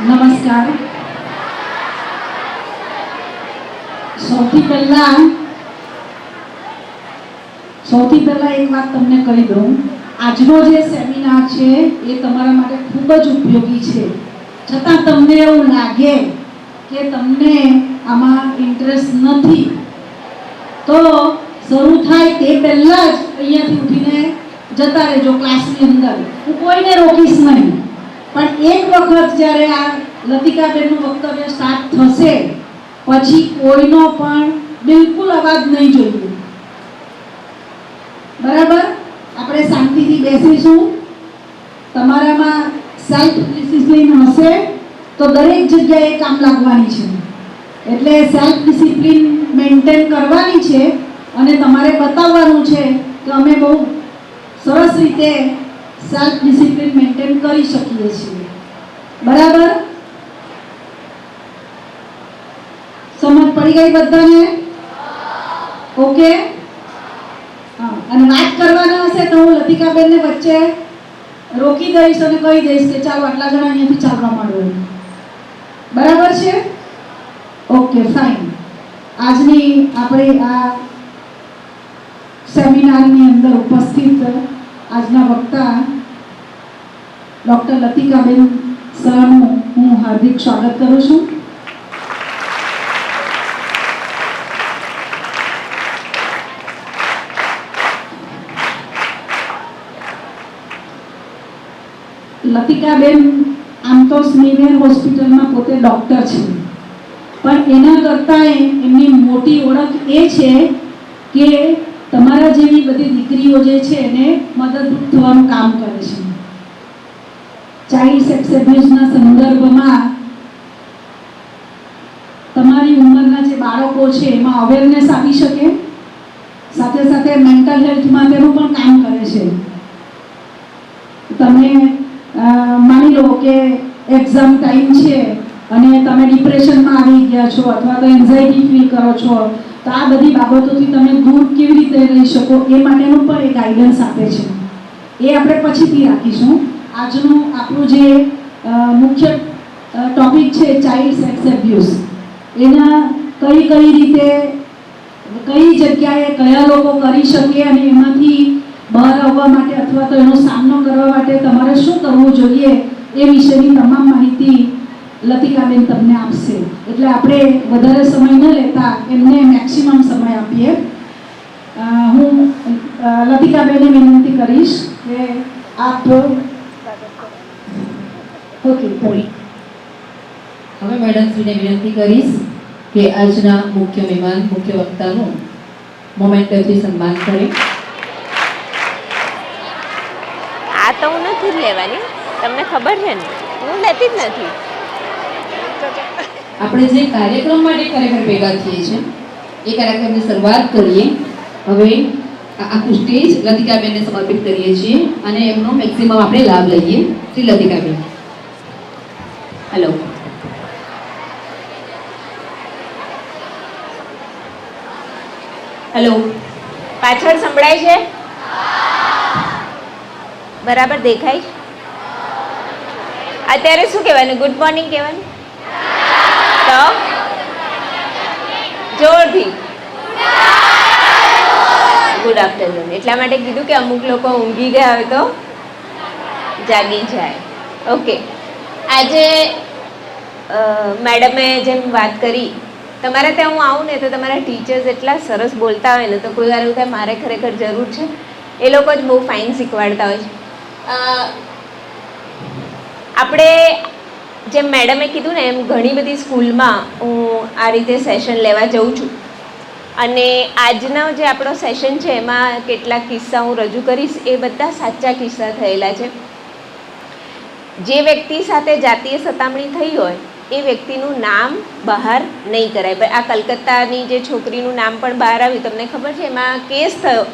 નમસ્કાર. સૌથી પહેલા એક વાત તમને કહી દઉં. આજનો જે સેમિનાર છે એ તમારા માટે ખૂબ જ ઉપયોગી છે. છતાં તમને એવું લાગે કે તમને આમાં ઇન્ટરેસ્ટ નથી તો શરૂ થાય તે પહેલા જ અહીંયાથી ઉઠીને જતા રહેજો ક્લાસની અંદર. હું કોઈને રોકીશ નહીં, પણ એક વખત જ્યારે આ લતિકાબેનનું વક્તવ્ય સ્ટાર્ટ થશે પછી કોઈનો પણ બિલકુલ અવાજ નહીં જોઈએ. બરાબર? આપણે શાંતિથી બેસીશું. તમારામાં સેલ્ફ ડિસિપ્લિન હશે તો દરેક જગ્યાએ કામ લાગવાની છે. એટલે સેલ્ફ ડિસિપ્લિન મેન્ટેન કરવાની છે અને તમારે બતાવવાનું છે કે અમે બહુ સરસ રીતે સેલ્ફ ડિસિપ્લિન મેન્ટેન કરી શકીએ છીએ. બરાબર? સમજ પડી ગઈ બધાને? ઓકે. અને વાત કરવાના હશે તો હું લતિકાબેનને વચ્ચે રોકી દઈશ અને કહી દઈશ કે ચાલો આટલા જણા અહીંયાથી ચાલવા માંડો. બરાબર છે? Okay, fine. આજની આપણી આ સેમિનારની અંદર ઉપસ્થિત આજના વક્તા ડૉક્ટર લતિકાબેન સરનું હું હાર્દિક સ્વાગત કરું છું. લતિકાબેન આમ તો સ્મીમેર હોસ્પિટલમાં પોતે ડૉક્ટર છે, પણ એના કરતાં એમની મોટી ઓળખ એ છે કે તમારા જેવી બધી દીકરીઓ જે છે એને મદદરૂપ થવાનું કામ કરે છે. ચાઇલ્ડ સેક્સ એબ્યુઝના સંદર્ભમાં તમારી ઉંમરના જે બાળકો છે એમાં અવેરનેસ આવી શકે, સાથે સાથે મેન્ટલ હેલ્થ માટેનું પણ કામ કરે છે. તમે માની લો કે એક્ઝામ ટાઈમ છે અને તમે ડિપ્રેશનમાં આવી ગયા છો અથવા તો એન્ઝાઇટી ફીલ કરો છો, તો આ બધી બાબતોથી તમે દૂર કેવી રીતે રહી શકો એ માટેનું પણ એક ગાઈડન્સ આપે છે. એ આપણે પછીથી રાખીશું. આજનું આપણું જે મુખ્ય ટોપિક છે ચાઇલ્ડ સેક્સ એબ્યુઝ, એના કઈ રીતે કઈ જગ્યાએ કયા લોકો કરી શકે અને એમાંથી બહાર આવવા માટે અથવા તો એનો સામનો કરવા માટે તમારે શું કરવું જોઈએ એ વિશેની તમામ માહિતી લતિકાબેન તમને આપશે. એટલે આપણે વધારે સમય ન લેતા એમને મેક્સિમમ સમય આપીએ. હું લતિકાબેનને વિનંતી કરીશ કે આપ ઓકે હવે મેડમશ્રીને વિનંતી કરીશ કે આજના મુખ્ય મહેમાન મુખ્ય વક્તાનું મોમેન્ટથી સન્માન કરે. આ તો હું નથી લેવાની, તમને ખબર છે ને, હું લેતી જ નથી. આપણે જે કાર્યક્રમ માટે ખરેખર ભેગા થઈએ છીએ એ કાર્યક્રમની શરૂઆત કરીએ. હવે આખું સ્ટેજ લતિકાબેનને સમર્પિત કરીએ છીએ અને એમનો મેક્સિમમ આપણે લાભ લઈએ. શ્રી લતિકાબેન. હેલો. હેલો, પાછળ સંભળાય છે? બરાબર દેખાય? અત્યારે શું કહેવાનું? ગુડ મોર્નિંગ કહેવાનું? તો જોરથી ગુડ આફ્ટરનૂન. એટલા માટે કીધું કે અમુક લોકો ઊંઘી ગયા હોય તો જાગી જાય. ઓકે, આજે મેડમે જેમ વાત કરી, તમારે ત્યાં હું આવું ને તો તમારા ટીચર્સ એટલા સરસ બોલતા હોય ને તો કોઈ વાર એવું થાય મારે ખરેખર જરૂર છે. એ લોકો જ બહુ ફાઇન શીખવાડતા હોય છે. આપણે જેમ મેડમે કીધું ને એમ ઘણી બધી સ્કૂલમાં હું આ રીતે સેશન લેવા જઉં છું અને આજનો જે આપણો સેશન છે એમાં કેટલાક કિસ્સા હું રજૂ કરીશ. એ બધા સાચા કિસ્સા થયેલા છે. જે વ્યક્તિ સાથે જાતીય સતામણી થઈ હોય એ વ્યક્તિનું નામ બહાર નહીં કરાય. આ કલકત્તાની જે છોકરીનું નામ પણ બહાર આવ્યું, તમને ખબર છે? એમાં કેસ થયો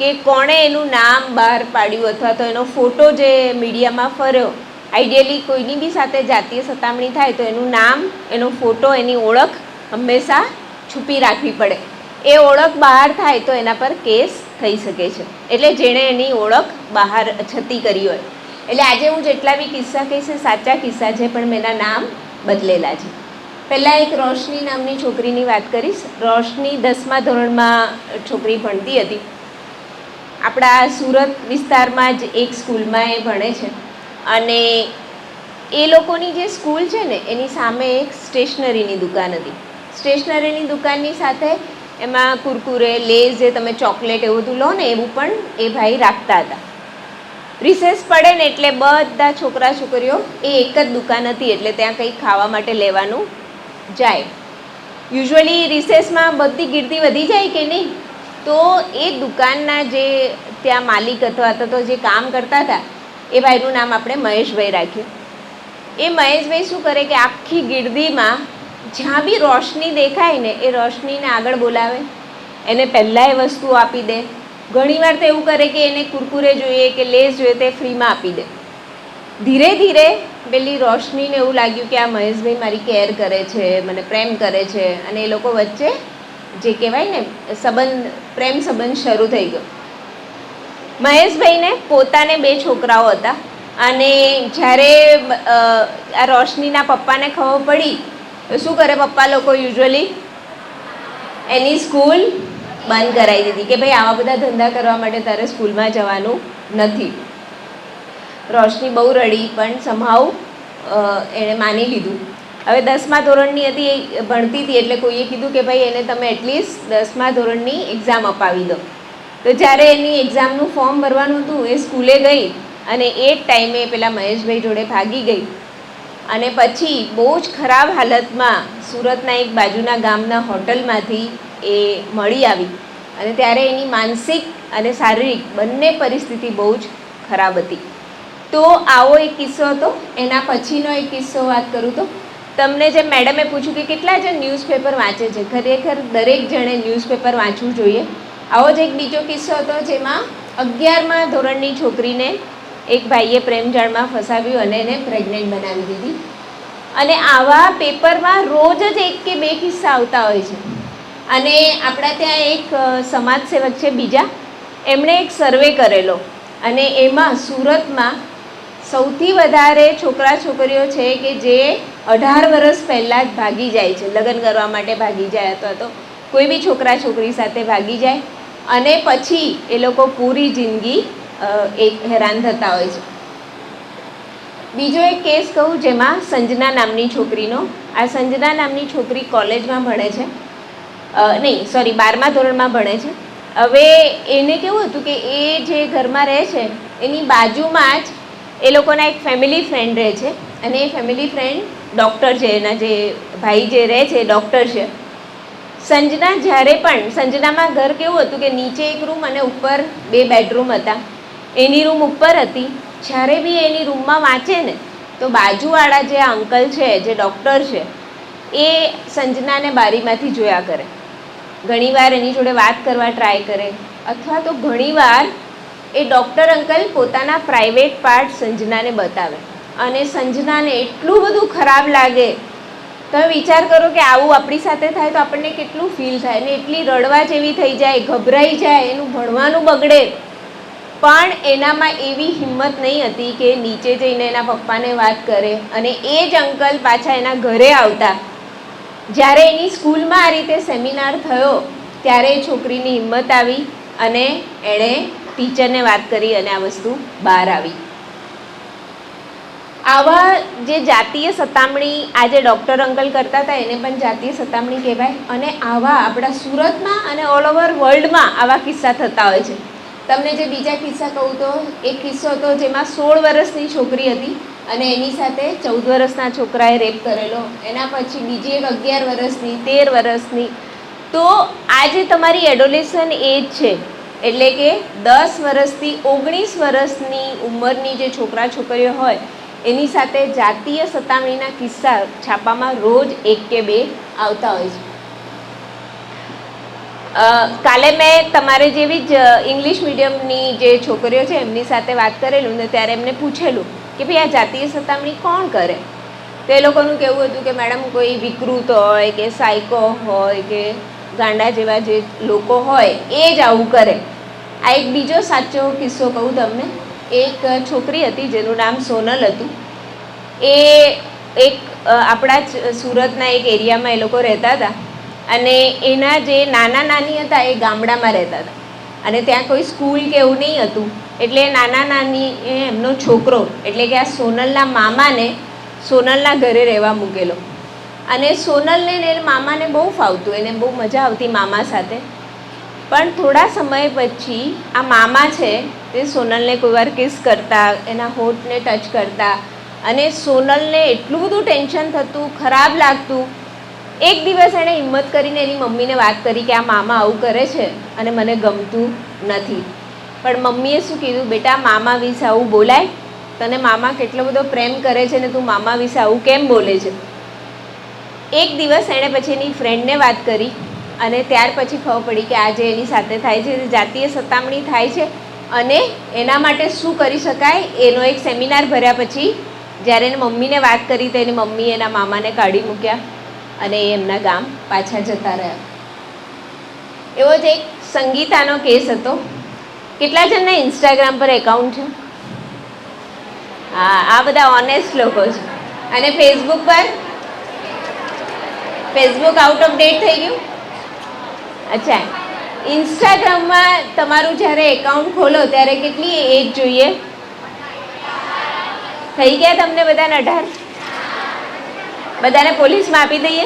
કે કોણે એનું નામ બહાર પાડ્યું અથવા તો એનો ફોટો જે મીડિયામાં ફર્યો. આઈડિયલી કોઈની બી સાથે જાતીય સતામણી થાય તો એનું નામ, એનો ફોટો, એની ઓળખ હંમેશા છુપી રાખવી પડે. એ ઓળખ બહાર થાય તો એના પર કેસ થઈ શકે છે. એટલે જેણે એની ઓળખ બહાર છતી કરી હોય એટલે આજે હું જેટલા બી કિસ્સા કહીશ એ સાચા કિસ્સા છે, પણ મેં એના નામ બદલેલા છે. પહેલાં એક રોશની નામની છોકરીની વાત કરીશ. રોશની 10મા ધોરણમાં છોકરી ભણતી હતી. આપણા સુરત વિસ્તારમાં જ એક સ્કૂલમાં એ ભણે છે, અને એ લોકોની જે સ્કૂલ છે ને એની સામે એક સ્ટેશનરીની દુકાન હતી. સ્ટેશનરીની દુકાનની સાથે એમાં કુરકુરે, લેઝ, જે તમે ચોકલેટ એવું બધું લો ને એવું પણ એ ભાઈ રાખતા હતા. રિસેસ પડે ને એટલે બધા છોકરા છોકરીઓ, એ એક જ દુકાન હતી એટલે ત્યાં કંઈક ખાવા માટે લેવાનું જાય. યુઝ્યુઅલી રિસેસમાં બધી ગીર્દી વધી જાય કે નહીં, તો એ દુકાનના જે ત્યાં માલિક અથવા તો જે કામ કરતા હતા એ ભાઈનું નામ આપણે મહેશભાઈ રાખ્યું. એ મહેશભાઈ શું કરે કે આખી ગીર્દીમાં જ્યાં બી રોશની દેખાય ને એ રોશનીને આગળ બોલાવે, એને પહેલાં એ વસ્તુ આપી દે. ઘણીવાર તો એવું કરે કે એને કુરકુરે જોઈએ કે લેઝ જોઈએ તે ફ્રીમાં આપી દે. ધીરે ધીરે પેલી રોશનીને એવું લાગ્યું કે આ મહેશભાઈ મારી કેર કરે છે, મને પ્રેમ કરે છે, અને એ લોકો વચ્ચે જે કહેવાય ને સંબંધ, પ્રેમ સંબંધ શરૂ થઈ ગયો. મહેશભાઈને પોતાને 2 છોકરાઓ હતા, અને જ્યારે આ રોશનીના પપ્પાને ખબર પડી તો શું કરે, પપ્પા લોકો યુઝ્યુઅલી એની સ્કૂલ બંધ કરાવી દીધી કે ભાઈ આવા બધા ધંધા કરવા માટે તારે સ્કૂલમાં જવાનું નથી. રોશની બહુ રડી, પણ સમહાવ એણે માની લીધું. હવે 10મા ધોરણની હતી, એ ભણતી હતી, એટલે કોઈએ કીધું કે ભાઈ એને તમે એટલીસ્ટ 10મા ધોરણની એક્ઝામ અપાવી દો. તો જ્યારે એની એક્ઝામનું ફોર્મ ભરવાનું હતું એ સ્કૂલે ગઈ, અને એ જ ટાઈમે પેલા મહેશભાઈ જોડે ભાગી ગઈ, અને પછી બહુ જ ખરાબ હાલતમાં સુરતના એક બાજુના ગામના હોટલમાંથી એ મળી આવી, અને ત્યારે એની માનસિક અને શારીરિક બંને પરિસ્થિતિ બહુ જ ખરાબ હતી. તો આવો એક કિસ્સો હતો. એના પછીનો એક કિસ્સો વાત કરું તો તમને જે મેડમે પૂછ્યું કે કેટલા જણ ન્યૂઝપેપર વાંચે છે, ખરેખર દરેક જણે ન્યૂઝપેપર વાંચવું જોઈએ. આવો જ એક બીજો કિસ્સો હતો જેમાં 11મા ધોરણની છોકરીને એક ભાઈએ પ્રેમજાળમાં ફસાવ્યું અને એને પ્રેગ્નન્ટ બનાવી દીધી. અને આવા પેપરમાં રોજ જ 1 કે 2 કિસ્સા આવતા હોય છે. અને આપણા ત્યાં એક સમાજસેવક છે બીજા, એમણે એક સર્વે કરેલો, અને એમાં સુરતમાં સૌથી વધારે છોકરા છોકરીઓ છે કે જે 18 વર્ષ પહેલાં જ ભાગી જાય છે, લગ્ન કરવા માટે ભાગી જાય, અથવા તો કોઈ બી છોકરા છોકરી સાથે ભાગી જાય, અને પછી એ લોકો પૂરી જિંદગી એક હેરાન થતા હોય છે. બીજો એક કેસ કહું જેમાં સંજના નામની છોકરીનો. આ સંજના નામની છોકરી કોલેજમાં ભણે છે, નહીં સોરી 12મા ધોરણમાં ભણે છે. હવે એને કેવું હતું કે એ જે ઘરમાં રહે છે એની બાજુમાં જ એ લોકોના એક ફેમિલી ફ્રેન્ડ રહે છે, અને એ ફેમિલી ફ્રેન્ડ ડૉક્ટર છે. એના જે ભાઈ જે રહે છે એ ડૉક્ટર છે. સંજના જ્યારે પણ, સંજનામાં ઘર કેવું હતું કે નીચે એક રૂમ અને ઉપર 2 બેડરૂમ હતા. એની રૂમ ઉપર હતી. જ્યારે બી એની રૂમમાં વાંચે ને તો બાજુવાળા જે અંકલ છે જે ડૉક્ટર છે એ સંજનાને બારીમાંથી જોયા કરે. ઘણીવાર એની જોડે વાત કરવા ટ્રાય કરે, અથવા તો ઘણીવાર એ ડૉક્ટર અંકલ પોતાના પ્રાઇવેટ પાર્ટ સંજનાને બતાવે, અને સંજનાને એટલું બધું ખરાબ લાગે. તમે વિચાર કરો કે આવું આપણી સાથે થાય તો આપણને કેટલું ફીલ થાય, ને એટલી રડવા જેવી થઈ જાય, ગભરાઈ જાય, એનું ભણવાનું બગડે. પણ એનામાં એવી હિંમત નહીં હતી કે નીચે જઈને એના પપ્પાને વાત કરે. અને એ જ અંકલ પાછા એના ઘરે આવતા. જ્યારે એની સ્કૂલમાં આ રીતે સેમિનાર થયો ત્યારે એ છોકરીની હિંમત આવી, અને એણે ટીચરને વાત કરી, અને આ વસ્તુ બહાર આવી. આવા જે જાતીય સતામણી આજે ડૉક્ટર અંકલ કરતા હતા એને પણ જાતીય સતામણી કહેવાય. અને આવા આપણા સુરતમાં અને ઓલ ઓવર વર્લ્ડમાં આવા કિસ્સા થતા હોય છે. તમને જે બીજા કિસ્સા કહું તો એક કિસ્સો હતો જેમાં 16 વર્ષની છોકરી હતી, અને એની સાથે 14 વર્ષના છોકરાએ રેપ કરેલો. એના પછી બીજી એક 11 વર્ષની, 13 વર્ષની. તો આ જે તમારી એડોલેશન એજ છે, એટલે કે 10 વર્ષથી 19 વર્ષની ઉંમરની જે છોકરા છોકરીઓ હોય એની સાથે જાતીય સતામણીના કિસ્સા છાપામાં રોજ 1 કે 2 આવતા હોય છે. કાલે મેં તમારે જેવી જ ઇંગ્લિશ મીડિયમની જે છોકરીઓ છે એમની સાથે વાત કરેલું ને ત્યારે એમને પૂછેલું કે ભાઈ આ જાતીય સતામણી કોણ કરે? તો એ લોકોનું કહેવું હતું કે મેડમ કોઈ વિકૃત હોય કે સાયકો હોય કે ગાંડા જેવા જે લોકો હોય એ જ આવું કરે. આ એક બીજો સાચો કિસ્સો કહું તમને એક છોકરી હતી જેનું નામ સોનલ હતું. એ એક આપણા જ સુરતના એક એરિયામાં એ લોકો રહેતા હતા અને એના જે નાના નાની હતા એ ગામડામાં રહેતા હતા અને ત્યાં કોઈ સ્કૂલ કે એવું નહીં હતું. એટલે નાના નાની એમનો છોકરો એટલે કે આ સોનલના મામાને સોનલના ઘરે રહેવા મૂકેલો અને સોનલને ને મામાને બહુ ફાવતું, એને બહુ મજા આવતી મામા સાથે. પણ થોડા સમય પછી આ મામા છે તે સોનલને કોઈ વાર કિસ કરતા, એના હોઠને ટચ કરતા અને સોનલને એટલું બધું ટેન્શન થતું, ખરાબ લાગતું. એક દિવસ એણે હિંમત કરીને એની મમ્મીને વાત કરી કે આ મામા આવું કરે છે અને મને ગમતું નથી. પણ મમ્મીએ શું કીધું, બેટા મામા વિશે આવું બોલાય? તને મામા કેટલો બધો પ્રેમ કરે છે ને તું મામા વિશે આવું કેમ બોલે છે? એક દિવસ એણે પછી એની ફ્રેન્ડને વાત કરી અને ત્યાર પછી ખબર પડી કે આ જે એની સાથે થાય છે જાતીય સતામણી થાય છે અને એના માટે શું કરી શકાય એનો એક સેમિનાર ભર્યા પછી જ્યારે એની મમ્મીને વાત કરી તો એની મમ્મીએ એના મામાને કાઢી મૂક્યા અને એ એમના ગામ પાછા જતા રહ્યા. એવો જ એક સંગીતાનો કેસ હતો. કેટલા જણના ઇન્સ્ટાગ્રામ પર એકાઉન્ટ છે? હા, આ બધા ઓનેસ્ટ લોકો છે. અને ફેસબુક પર? ફેસબુક આઉટ ઓફ ડેટ થઈ ગયું? અચ્છા, ઇન્સ્ટાગ્રામમાં તમારું જ્યારે એકાઉન્ટ ખોલો ત્યારે કેટલી એજ જોઈએ? થઈ ગયા તમને બધાને 18? બધાને પોલીસમાં આપી દઈએ?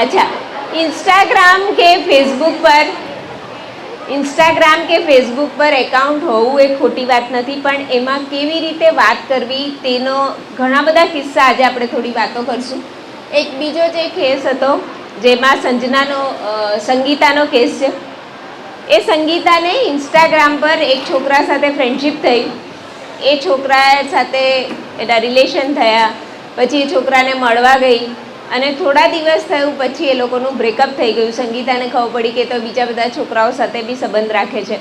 અચ્છા, ઇન્સ્ટાગ્રામ કે ફેસબુક પર એકાઉન્ટ હોવું એ ખોટી વાત નથી, પણ એમાં કેવી રીતે વાત કરવી તેનો ઘણા બધા કિસ્સા આજે આપણે થોડી વાતો કરશું. એક બીજો જે કેસ હતો જેમાં સંગીતાનો કેસ છે. એ સંગીતાને ઇન્સ્ટાગ્રામ પર એક છોકરા સાથે ફ્રેન્ડશિપ થઈ. એ છોકરા સાથે એના રિલેશન થયા, પછી એ છોકરાને મળવા ગઈ અને થોડા દિવસ થયું પછી એ લોકોનું બ્રેકઅપ થઈ ગયું. સંગીતાને ખબર પડી કે તો બીજા બધા છોકરાઓ સાથે બી સંબંધ રાખે છે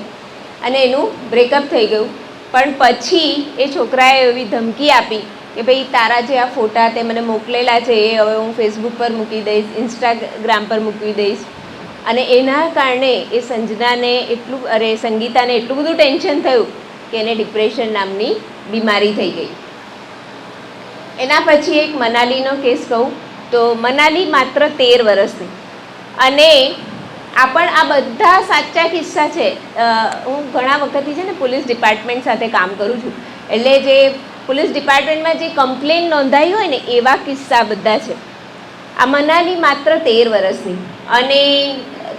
અને એનું બ્રેકઅપ થઈ ગયું. પણ પછી એ છોકરાએ એવી ધમકી આપી કે ભાઈ તારા જે આ ફોટા તે મને મોકલેલા છે એ હવે હું ફેસબુક પર મૂકી દઈશ, ઇન્સ્ટાગ્રામ પર મૂકી દઈશ. અને એના કારણે એ સંગીતાને એટલું બધું ટેન્શન થયું કે એને ડિપ્રેશન નામની બીમારી થઈ ગઈ. એના પછી એક મનાલીનો કેસ કહું તો મનાલી માત્ર 13 વર્ષની અને આ બધા સાચા કિસ્સા છે. હું ઘણા વખતથી છે ને પોલીસ ડિપાર્ટમેન્ટ સાથે કામ કરું છું, એટલે જે પોલીસ ડિપાર્ટમેન્ટમાં જે કમ્પ્લેન નોંધાઈ હોય ને એવા કિસ્સા બધા છે. આ મનાલી માત્ર 13 વર્ષની અને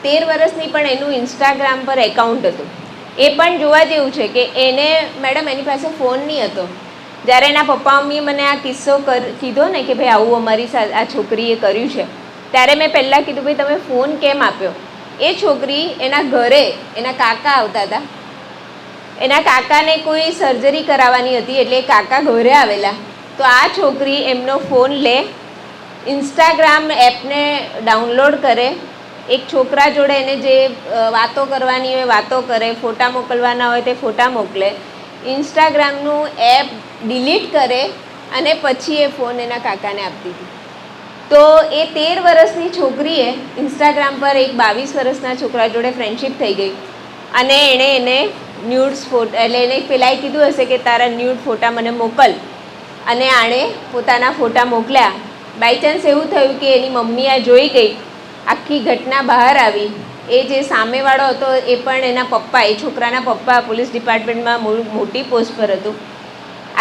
13 વર્ષની પણ એનું ઇન્સ્ટાગ્રામ પર એકાઉન્ટ હતું. એ પણ જોવા જેવું છે કે મેડમ એની પાસે ફોન નહીં હતો. જ્યારે એના પપ્પા મમ્મીએ મને આ કિસ્સો કીધો ને કે ભાઈ આવું અમારી સાથે આ છોકરીએ કર્યું છે, ત્યારે મેં પહેલાં કીધું ભાઈ તમે ફોન કેમ આપ્યો? એ છોકરી એના ઘરે એના કાકા આવતા હતા. એના કાકાને કોઈ સર્જરી કરાવવાની હતી એટલે કાકા ઘરે આવેલા. તો આ છોકરી એમનો ફોન લે, ઇન્સ્ટાગ્રામ એપને ડાઉનલોડ કરે, એક છોકરા જોડે એને જે વાતો કરવાની હોય વાતો કરે, ફોટા મોકલવાના હોય તે ફોટા મોકલે, ઇન્સ્ટાગ્રામનું એપ ડિલીટ કરે અને પછી એ ફોન એના કાકાને આપી દીધી. તો એ 13 વર્ષની છોકરીએ ઇન્સ્ટાગ્રામ પર એક 22 વર્ષના છોકરા જોડે ફ્રેન્ડશિપ થઈ ગઈ અને એને ન્યૂડ્સ ફોટા એટલે એને પહેલાંય કીધું હશે કે તારા ન્યૂડ ફોટા મને મોકલ અને આણે પોતાના ફોટા મોકલ્યા. બાય ચાન્સ એવું થયું કે એની મમ્મી આ જોઈ ગઈ, આખી ઘટના બહાર આવી. એ જે સામેવાળો હતો એ પણ એના પપ્પા, એ છોકરાના પપ્પા પોલીસ ડિપાર્ટમેન્ટમાં મોટી પોસ્ટ પર હતું.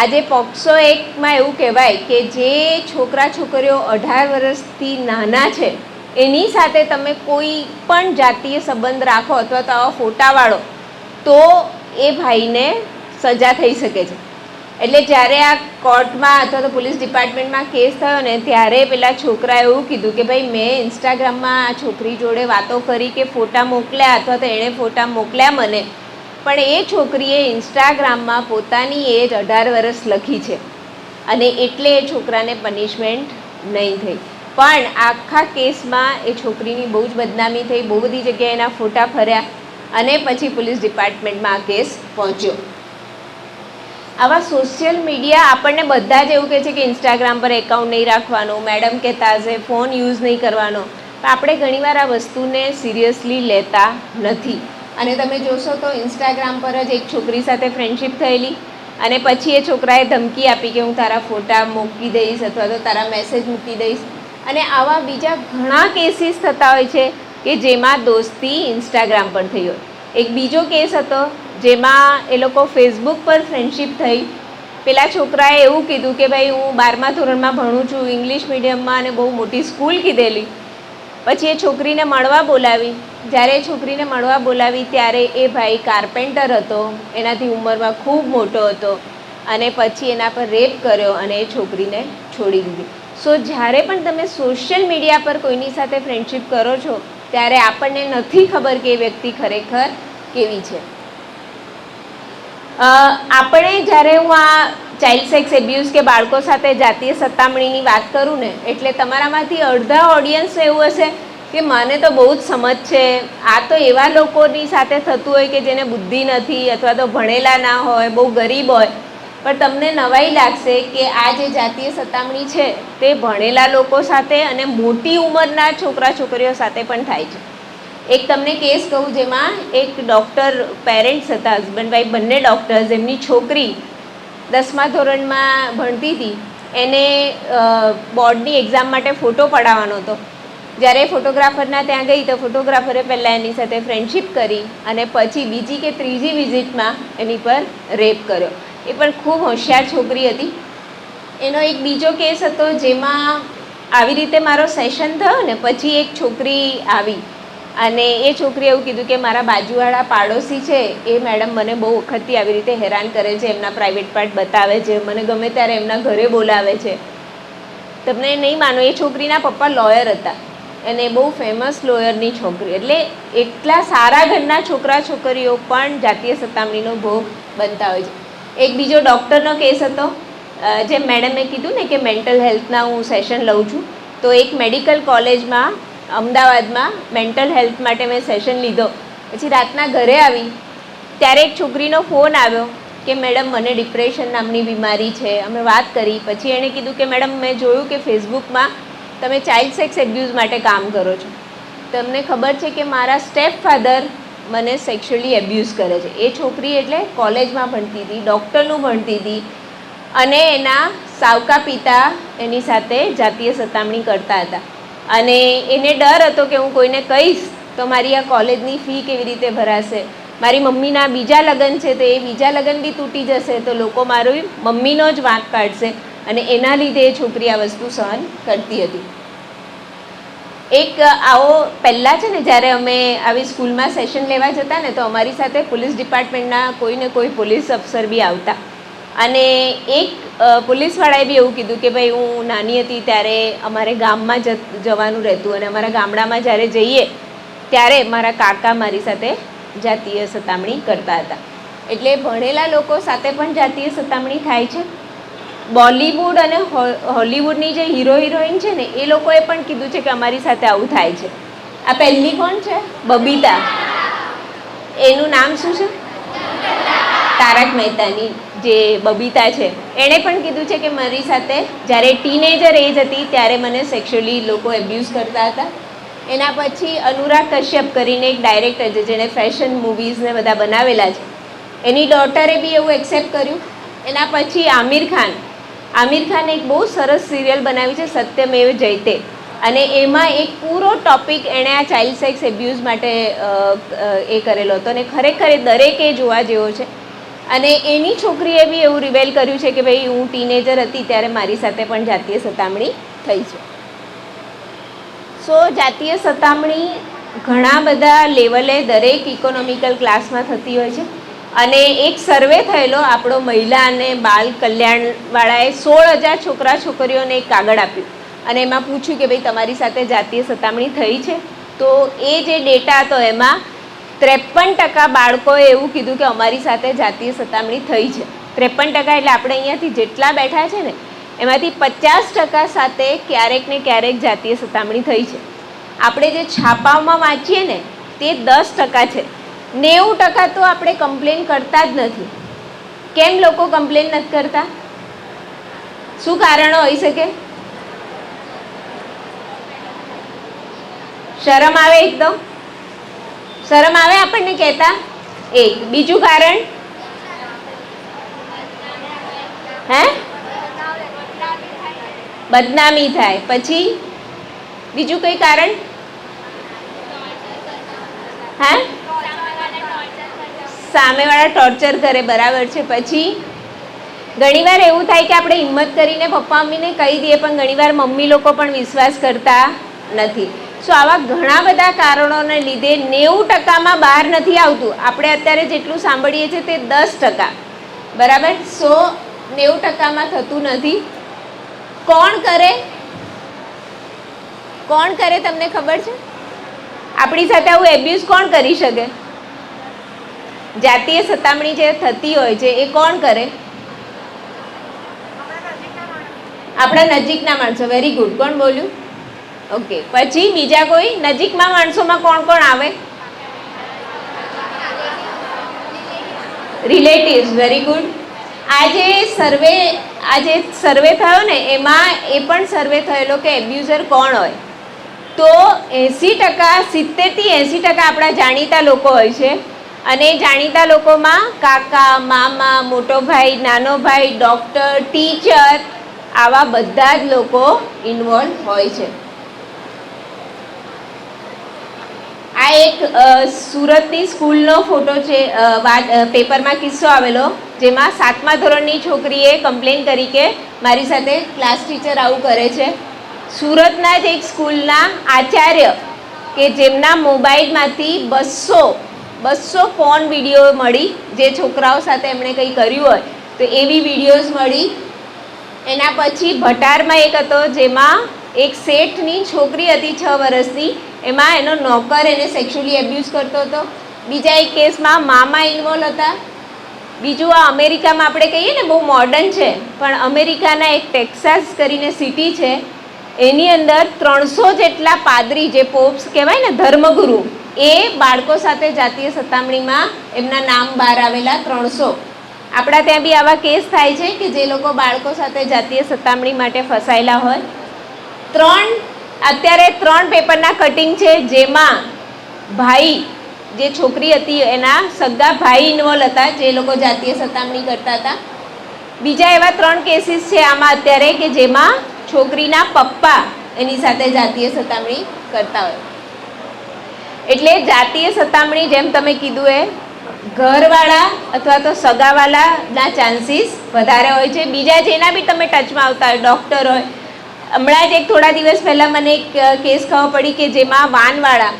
આજે પોક્સો એક્ટમાં એવું કહેવાય કે જે છોકરા છોકરીઓ 18 વર્ષથી નાના છે એની સાથે તમે કોઈ પણ જાતીય સંબંધ રાખો અથવા તો આવા ફોટાવાળો તો એ ભાઈને સજા થઈ શકે છે. એટલે જ્યારે આ કોર્ટમાં અથવા તો પોલીસ ડિપાર્ટમેન્ટમાં કેસ થયો ને ત્યારે પેલા છોકરાએ એવું કીધું કે ભાઈ મેં ઇન્સ્ટાગ્રામમાં આ છોકરી જોડે વાતો કરી કે ફોટા મોકલ્યા અથવા તો એણે ફોટા મોકલ્યા મને, પણ એ છોકરીએ ઇન્સ્ટાગ્રામમાં પોતાની એજ 18 વર્ષ લખી છે અને એટલે એ છોકરાને પનિશમેન્ટ નહીં થઈ. પણ આખા કેસમાં એ છોકરીની બહુ જ બદનામી થઈ, બહુ બધી જગ્યાએ એના ફોટા ફર્યા અને પછી પોલીસ ડિપાર્ટમેન્ટમાં આ કેસ પહોંચ્યો. આવા સોશિયલ મીડિયા આપણને બધા જ એવું કહે છે કે ઇન્સ્ટાગ્રામ પર એકાઉન્ટ નહીં રાખવાનું, મેડમ કહેતા હશે ફોન યુઝ નહીં કરવાનો, પણ આપણે ઘણીવાર આ વસ્તુને સિરિયસલી લેતા નથી. અને તમે જોશો તો ઇન્સ્ટાગ્રામ પર જ એક છોકરી સાથે ફ્રેન્ડશિપ થયેલી અને પછી એ છોકરાએ ધમકી આપી કે હું તારા ફોટા મૂકી દઈશ અથવા તો તારા મેસેજ મૂકી દઈશ. અને આવા બીજા ઘણા કેસીસ થતા હોય છે કે જેમાં દોસ્તી ઇન્સ્ટાગ્રામ પર થઈ હોય. એક બીજો કેસ હતો જેમાં એ લોકો ફેસબુક પર ફ્રેન્ડશિપ થઈ. પેલા છોકરાએ એવું કીધું કે ભાઈ હું 12મા ધોરણમાં ભણું છું, ઇંગ્લિશ મીડિયમમાં, અને બહુ મોટી સ્કૂલ કીધેલી. પછી એ છોકરીને મળવા બોલાવી. જ્યારે છોકરીને મળવા બોલાવી ત્યારે એ ભાઈ કાર્પેન્ટર હતો, એનાથી ઉંમરમાં ખૂબ મોટો હતો, અને પછી એના પર રેપ કર્યો અને એ છોકરીને છોડી દીધી. સો જ્યારે પણ તમે સોશિયલ મીડિયા પર કોઈની સાથે ફ્રેન્ડશિપ કરો છો ત્યારે આપણને નથી ખબર કે એ વ્યક્તિ ખરેખર કેવી છે. આપણે જ્યારે હું આ ચાઇલ્ડ સેક્સ એબ્યુઝ કે બાળકો સાથે જાતીય સતામણીની વાત કરું ને, એટલે તમારામાંથી અડધા ઓડિયન્સ એવું હશે કે મને તો બહુ જ સમજ છે, આ તો એવા લોકોની સાથે થતું હોય કે જેને બુદ્ધિ નથી અથવા તો ભણેલા ના હોય, બહુ ગરીબ હોય. પણ તમને નવાઈ લાગશે કે આ જે જાતીય સતામણી છે તે ભણેલા લોકો સાથે અને મોટી ઉંમરના છોકરા છોકરીઓ સાથે પણ થાય છે. એક તમને કેસ કહું જેમાં એક ડૉક્ટર પેરેન્ટ્સ હતા, હસબન્ડ વાઈફ બંને ડૉક્ટર્સ, એમની છોકરી 10મા ધોરણમાં ભણતી હતી. એને બોર્ડની એક્ઝામ માટે ફોટો પડાવવાનો હતો. જ્યારે ફોટોગ્રાફરના ત્યાં ગઈ તો ફોટોગ્રાફરે પહેલાં એની સાથે ફ્રેન્ડશિપ કરી અને પછી બીજી કે ત્રીજી વિઝિટમાં એની પર રેપ કર્યો. એ પણ ખૂબ હોશિયાર છોકરી હતી. એનો એક બીજો કેસ હતો જેમાં આવી રીતે મારો સેશન થયો ને પછી એક છોકરી આવી અને એ છોકરીએ એવું કીધું કે મારા બાજુવાળા પાડોશી છે એ મેડમ મને બહુ વખતથી આવી રીતે હેરાન કરે છે, એમના પ્રાઇવેટ પાર્ટ બતાવે છે, મને ગમે ત્યારે એમના ઘરે બોલાવે છે. તમને નહીં માનો, એ છોકરીના પપ્પા લોયર હતા અને બહુ ફેમસ લોયરની છોકરી. એટલે એટલા સારા ઘરના છોકરા છોકરીઓ પણ જાતીય સતામણીનો ભોગ બનતા હોય છે. એક બીજો ડૉક્ટરનો કેસ હતો, જેમ મેડમે કીધું ને કે મેન્ટલ હેલ્થના હું સેશન લઉં છું, તો એક મેડિકલ કોલેજમાં અમદાવાદમાં મેન્ટલ હેલ્થ માટે મેં સેશન લીધો. પછી રાતના ઘરે આવી ત્યારે એક છોકરીનો ફોન આવ્યો કે મેડમ મને ડિપ્રેશન નામની બીમારી છે. અમે વાત કરી. પછી એણે કીધું કે મેડમ મેં જોયું કે ફેસબુકમાં તમે ચાઇલ્ડ સેક્સ એબ્યુઝ માટે કામ કરો છો. તમને ખબર છે કે મારા સ્ટેપ ફાધર મને સેક્સ્યુઅલી એબ્યુઝ કરે છે. એ છોકરી એટલે કોલેજમાં ભણતી હતી, ડૉક્ટરનું ભણતી હતી, અને એના સાવકા પિતા એની સાથે જાતીય સતામણી કરતા હતા. અને એને ડર હતો કે હું કોઈને કહીશ તો મારી આ કોલેજની ફી કેવી રીતે ભરાશે, મારી મમ્મીના બીજા લગ્ન છે તો એ બીજા લગ્ન બી તૂટી જશે તો લોકો મારી મમ્મીનો જ વાંક કાઢશે, અને એના લીધે એ છોકરી આ વસ્તુ સહન કરતી હતી. એક આવો પહેલાં છે ને જ્યારે અમે આવી સ્કૂલમાં સેશન લેવા જતા ને તો અમારી સાથે પોલીસ ડિપાર્ટમેન્ટના કોઈ ને કોઈ પોલીસ અફસર બી આવતા. અને એક પોલીસવાળાએ બી એવું કીધું કે ભાઈ હું નાની હતી ત્યારે અમારે ગામમાં જવાનું રહેતું અને અમારા ગામડામાં જ્યારે જઈએ ત્યારે મારા કાકા મારી સાથે જાતીય સતામણી કરતા હતા. એટલે ભણેલા લોકો સાથે પણ જાતીય સતામણી થાય છે. બોલિવૂડ અને હોલિવૂડની જે હીરો હિરોઈન છે ને એ લોકોએ પણ કીધું છે કે અમારી સાથે આવું થાય છે. આ પહેલી કોણ છે? બબીતા. એનું નામ શું છે? તારક મહેતાની જે બબીતા છે એણે પણ કીધું છે કે મારી સાથે જ્યારે ટીનેજર એજ હતી ત્યારે મને સેક્સ્યુઅલી લોકો એબ્યુઝ કરતા હતા. એના પછી અનુરાગ કશ્યપ કરીને એક ડાયરેક્ટર છે જેણે ફેશન મૂવીઝને બધા બનાવેલા છે, એની ડોટરે બી એવું એક્સેપ્ટ કર્યું. એના પછી આમિર ખાને એક બહુ સરસ સિરિયલ બનાવી છે સત્યમેવ જયતે, અને એમાં એક પૂરો ટોપિક એણે આ ચાઇલ્ડ સેક્સ એબ્યુઝ માટે એ કરેલો હતો, અને ખરેખર એ દરેકે જોવા જેવો છે. અને એની છોકરીએ બી એવું રિવેલ કર્યું છે કે ભાઈ હું ટીનેજર હતી ત્યારે મારી સાથે પણ જાતીય સતામણી થઈ છે. સો જાતીય સતામણી ઘણા બધા લેવલે દરેક ઇકોનોમિકલ ક્લાસમાં થતી હોય છે. અને એક સર્વે થયેલો આપણો મહિલા અને બાળ કલ્યાણવાળાએ 16,000 છોકરા છોકરીઓને એક કાગળ આપ્યું અને એમાં પૂછ્યું કે ભાઈ તમારી સાથે જાતીય સતામણી થઈ છે? તો એ જે ડેટા હતો એમાં 53% બાળકોએ એવું કીધું કે અમારી સાથે જાતીય સતામણી થઈ છે. 53% એટલે આપણે અહીંયાથી જેટલા બેઠા છે ને એમાંથી 50% સાથે ક્યારેક ને ક્યારેક જાતીય સતામણી થઈ છે. આપણે જે છાપાઓમાં વાંચીએ ને તે 10% છે. 90% તો આપણે કમ્પ્લેન કરતા જ નથી. કેમ લોકો કમ્પ્લેન નથી કરતા? શું કારણો હોઈ શકે? શરમ આવે એકદમ? શરમ આવે આપણને કહેતા? એક. બીજું કારણ? હે? બદનામી થાય. પછી બીજું કઈ કારણ? હે? સામેવાળા ટોર્ચર કરે, બરાબર છે. પછી ઘણીવાર એવું થાય કે આપણે હિંમત કરીને પપ્પા મમ્મીને કહી દઈએ, પણ ઘણીવાર મમ્મી લોકો પણ વિશ્વાસ કરતા નથી. સો આવા ઘણા બધા કારણોને લીધે 90%માં બહાર નથી આવતું. આપણે અત્યારે જેટલું સાંભળીએ છીએ તે 10%, બરાબર. સો 90%માં થતું નથી. કોણ કરે? કોણ કરે તમને ખબર છે? આપણી સાથે આવું એબ્યુઝ કોણ કરી શકે? જાતીય સતામણી જે થતી હોય છે એ કોણ કરે? આપણા નજીકના માણસો. Very good. કોણ બોલ્યું? ઓકે. પછી બીજા કોઈ નજીકમાં માણસોમાં કોણ કોણ આવે? રિલેટિવ્સ. Very good. આ જે સર્વે થયો ને એમાં એ પણ સર્વે થયેલો કે એબ્યુઝર કોણ હોય. તો 80%, 70% થી 80% આપણા જાણીતા લોકો હોય છે. અને જાણીતા લોકોમાં કાકા, મામા, મોટો ભાઈ, નાનો ભાઈ, ડૉક્ટર, ટીચર, આવા બધા જ લોકો ઇન્વોલ્વ હોય છે. આ એક સુરતની સ્કૂલનો ફોટો છે. પેપરમાં કિસ્સો આવેલો જેમાં 7મા ધોરણની છોકરીએ કમ્પ્લેન કરી કે મારી સાથે ક્લાસ ટીચર આવું કરે છે. સુરતના જ એક સ્કૂલના આચાર્ય કે જેમના મોબાઈલમાંથી 200 ફોન વિડીયો મળી, જે છોકરાઓ સાથે એમણે કંઈ કર્યું હોય તો એવી વિડીયોઝ મળી. એના પછી ભટારમાં એક હતો જેમાં એક શેઠની છોકરી હતી 6 વર્ષની, એમાં એનો નોકર એને સેક્સ્યુઅલી એબ્યુઝ કરતો હતો. બીજા એક કેસમાં મામા ઇન્વોલ્વ હતા. બીજું આ અમેરિકામાં આપણે કહીએ ને બહુ મોડર્ન છે, પણ અમેરિકાના એક ટેક્સાસ કરીને સિટી છે, એની અંદર 300 જેટલા પાદરી, જે પોપ્સ કહેવાય ને, ધર્મગુરુ, એ બાળકો સાથે જાતીય સતામણીમાં એમના નામ બહાર આવેલા 300. આપણા ત્યાં બી આવા કેસ થાય છે કે જે લોકો બાળકો સાથે જાતીય સતામણી માટે ફસાયેલા હોય. અત્યારે 3 પેપરના કટિંગ છે જેમાં ભાઈ, જે છોકરી હતી એના સગા ભાઈ ઇન્વોલ્વ હતા, જે લોકો જાતીય સતામણી કરતા હતા. બીજા એવા 3 કેસીસ છે આમાં અત્યારે કે જેમાં છોકરીના પપ્પા એની સાથે જાતીય સતામણી કરતા હોય. એટલે જાતીય સતામણી, જેમ તમે કીધું એ ઘરવાળા અથવા તો સગાવાલાના ચાન્સીસ વધારે હોય છે. બીજા જેના બી તમે ટચમાં આવતા હોય, ડૉક્ટર હોય. હમણાં જ થોડા દિવસ પહેલાં મને એક કેસ ખબર પડી કે જેમાં વાનવાળા,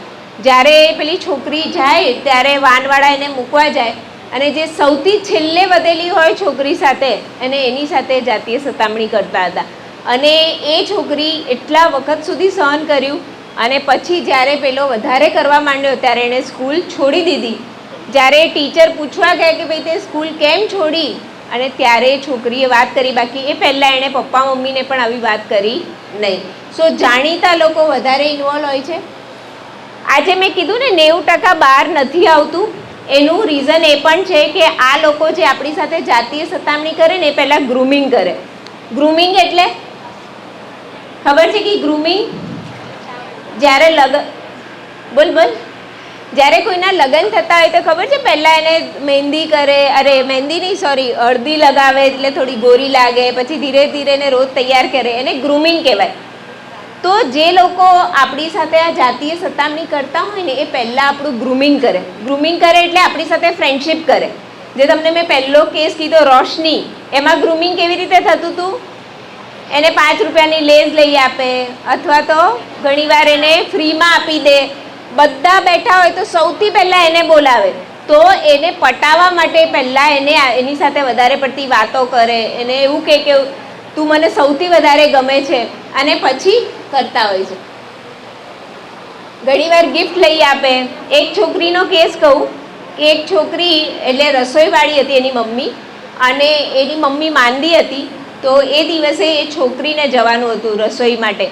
જ્યારે પેલી છોકરી જાય ત્યારે વાનવાળા એને મૂકવા જાય અને જે સૌથી છેલ્લે વધેલી હોય છોકરી સાથે એની સાથે જાતીય સતામણી કરતા હતા. અને એ છોકરી એટલા વખત સુધી સહન કર્યું અને પછી જ્યારે પેલો વધારે કરવા માંડ્યો ત્યારે એણે સ્કૂલ છોડી દીધી. જ્યારે ટીચર પૂછવા ગયા કે ભાઈ તે સ્કૂલ કેમ છોડી, અને ત્યારે છોકરીએ વાત કરી, બાકી એ પહેલાં એણે પપ્પા મમ્મીને પણ આવી વાત કરી નહીં. સો જાણીતા લોકો વધારે ઇન્વોલ્વ હોય છે. આજે મેં કીધું ને 90% બહાર નથી આવતું, એનું રીઝન એ પણ છે કે આ લોકો જે આપણી સાથે જાતીય સતામણી કરે ને એ પહેલાં ગ્રૂમિંગ કરે. ગ્રૂમિંગ એટલે ખબર છે કે ગ્રૂમિંગ જ્યારે જ્યારે કોઈના લગ્ન થતા હોય તો ખબર છે પહેલાં એને મહેંદી કરે, હળદી લગાવે એટલે થોડી ગોરી લાગે, પછી ધીરે ધીરે એને રોજ તૈયાર કરે, એને ગ્રૂમિંગ કહેવાય. તો જે લોકો આપણી સાથે આ જાતીય સતામણી કરતા હોય ને એ પહેલાં આપણું ગ્રૂમિંગ કરે. ગ્રૂમિંગ કરે એટલે આપણી સાથે ફ્રેન્ડશિપ કરે. જે તમને મેં પહેલો કેસ કીધો રોશની, એમાં ગ્રૂમિંગ કેવી રીતે થતું હતું? એને 5 રૂપિયાની લેઝ લઈ આપે અથવા તો ઘણીવાર એને ફ્રીમાં આપી દે. બધા બેઠા હોય તો સૌથી પહેલાં એને બોલાવે, તો એને પટાવવા માટે પહેલાં એની સાથે વધારે પડતી વાતો કરે, એને એવું કહે કે તું મને સૌથી વધારે ગમે છે, અને પછી કરતા હોય છે. ઘણીવાર ગિફ્ટ લઈ આપે. એક છોકરીનો કેસ કહું કે એક છોકરી એટલે રસોઈવાળી હતી એની મમ્મી, અને એની મમ્મી માંદી હતી. તો એ દિવસે એ છોકરીને જવાનું હતું રસોઈ માટે,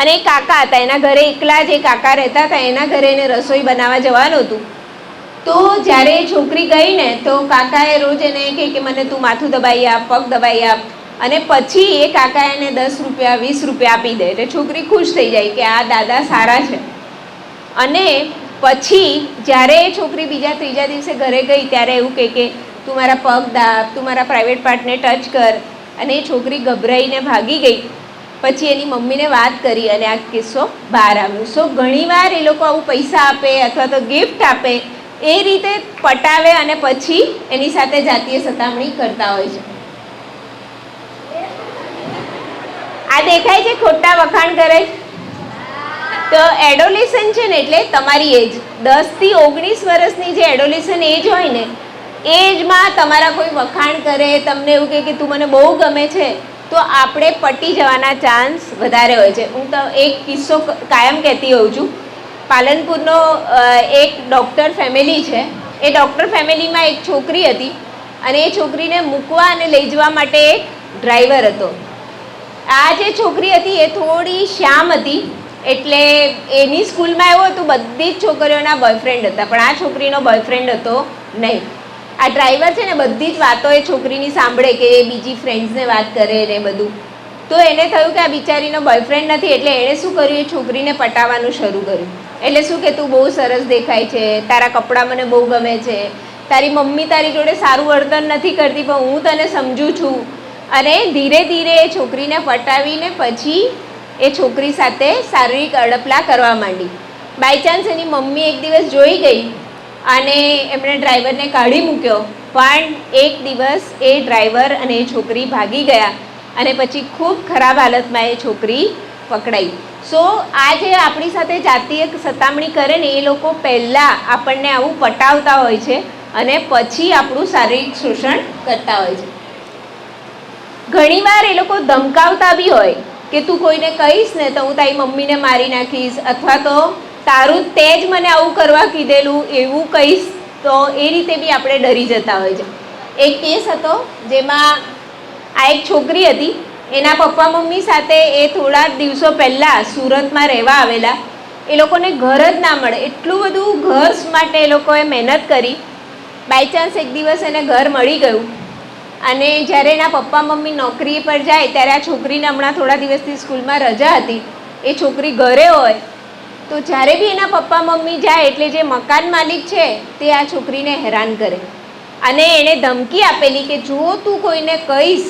અને એ કાકા હતા એના ઘરે, એકલા જે કાકા રહેતા હતા એના ઘરે એને રસોઈ બનાવવા જવાનું હતું. તો જ્યારે એ છોકરી ગઈ ને તો કાકાએ રોજ એને કહે કે મને તું માથું દબાઈ આપ, પગ દબાઈ આપ, અને પછી એ કાકા એને 10 રૂપિયા 20 રૂપિયા આપી દે. એટલે છોકરી ખુશ થઈ જાય કે આ દાદા સારા છે. અને પછી જ્યારે એ છોકરી બીજા ત્રીજા દિવસે ઘરે ગઈ ત્યારે એવું કહે કે તું મારા પગ દાબ, તું મારા પ્રાઇવેટ પાર્ટને ટચ કર, અને એ છોકરી ગભરાઈને ભાગી ગઈ. પછી એની મમ્મીને વાત કરી અને આ કિસ્સો બહાર આવ્યો. સો ઘણીવાર એ લોકો આવું પૈસા આપે અથવા તો ગિફ્ટ આપે એ રીતે પટાવે અને પછી એની સાથે જાતીય સતામણી કરતા હોય છે. આ દેખાય છે ખોટા વખાણ કરે તો એડોલેશન છે ને એટલે તમારી એજ 10 થી 19 વર્ષની જે એડોલેશન એજ હોય ને એજમાં તમારા કોઈ વખાણ કરે, તમને એવું કહે કે તું મને બહુ ગમે છે, તો આપણે પટી જવાના ચાન્સ વધારે હોય છે. હું તો એક કિસ્સો કાયમ કહેતી હોઉં છું. પાલનપુરનો એક ડૉક્ટર ફેમિલી છે. એ ડૉક્ટર ફેમિલીમાં એક છોકરી હતી અને એ છોકરીને મૂકવા અને લઈ જવા માટે એક ડ્રાઈવર હતો. આ જે છોકરી હતી એ થોડી શ્યામ હતી, એટલે એની સ્કૂલમાં એવું હતું બધી જ છોકરીઓના બોયફ્રેન્ડ હતા, પણ આ છોકરીનો બોયફ્રેન્ડ હતો નહીં. આ ડ્રાઈવર છે ને બધી જ વાતો એ છોકરીની સાંભળે કે એ બીજી ફ્રેન્ડ્સને વાત કરે ને બધું. તો એને થયું કે આ બિચારીનો બોયફ્રેન્ડ નથી, એટલે એણે શું કર્યું, એ છોકરીને પટાવવાનું શરૂ કર્યું. એટલે શું કે તું બહુ સરસ દેખાય છે, તારા કપડાં મને બહુ ગમે છે, તારી મમ્મી તારી જોડે સારું વર્તન નથી કરતી પણ હું તને સમજું છું. અને ધીરે ધીરે એ છોકરીને પટાવીને પછી એ છોકરી સાથે શારીરિક અડપલા કરવા માંડી. બાય ચાન્સ એની મમ્મી એક દિવસ જોઈ ગઈ અને એમણે ડ્રાઈવરને કાઢી મૂક્યો, પણ એક દિવસ એ ડ્રાઈવર અને એ છોકરી ભાગી ગયા અને પછી ખૂબ ખરાબ હાલતમાં એ છોકરી પકડાઈ. સો આ જે આપણી સાથે જાતીય સતામણી કરે ને એ લોકો પહેલાં આપણને આવું પટાવતા હોય છે અને પછી આપણું શારીરિક શોષણ કરતા હોય છે. ઘણીવાર એ લોકો ધમકાવતા બી હોય કે તું કોઈને કહીશ ને તો હું તારી મમ્મીને મારી નાખીશ, અથવા તો તારું તે જ મને આવું કરવા કીધેલું એવું કહીશ, તો એ રીતે બી આપણે ડરી જતા હોય છે. એક કેસ હતો જેમાં આ એક છોકરી હતી, એના પપ્પા મમ્મી સાથે એ થોડા દિવસો પહેલાં સુરતમાં રહેવા આવેલા. એ લોકોને ઘર જ ના મળે, એટલું બધું ઘર માટે એ લોકોએ મહેનત કરી. બાય ચાન્સ એક દિવસ એને ઘર મળી ગયું અને જ્યારે એના પપ્પા મમ્મી નોકરી પર જાય ત્યારે આ છોકરીને હમણાં થોડા દિવસથી સ્કૂલમાં રજા હતી, એ છોકરી ઘરે હોય તો જ્યારે બી એના પપ્પા મમ્મી જાય એટલે જે મકાન માલિક છે તે આ છોકરીને હેરાન કરે અને એણે ધમકી આપેલી કે જો તું કોઈને કહીશ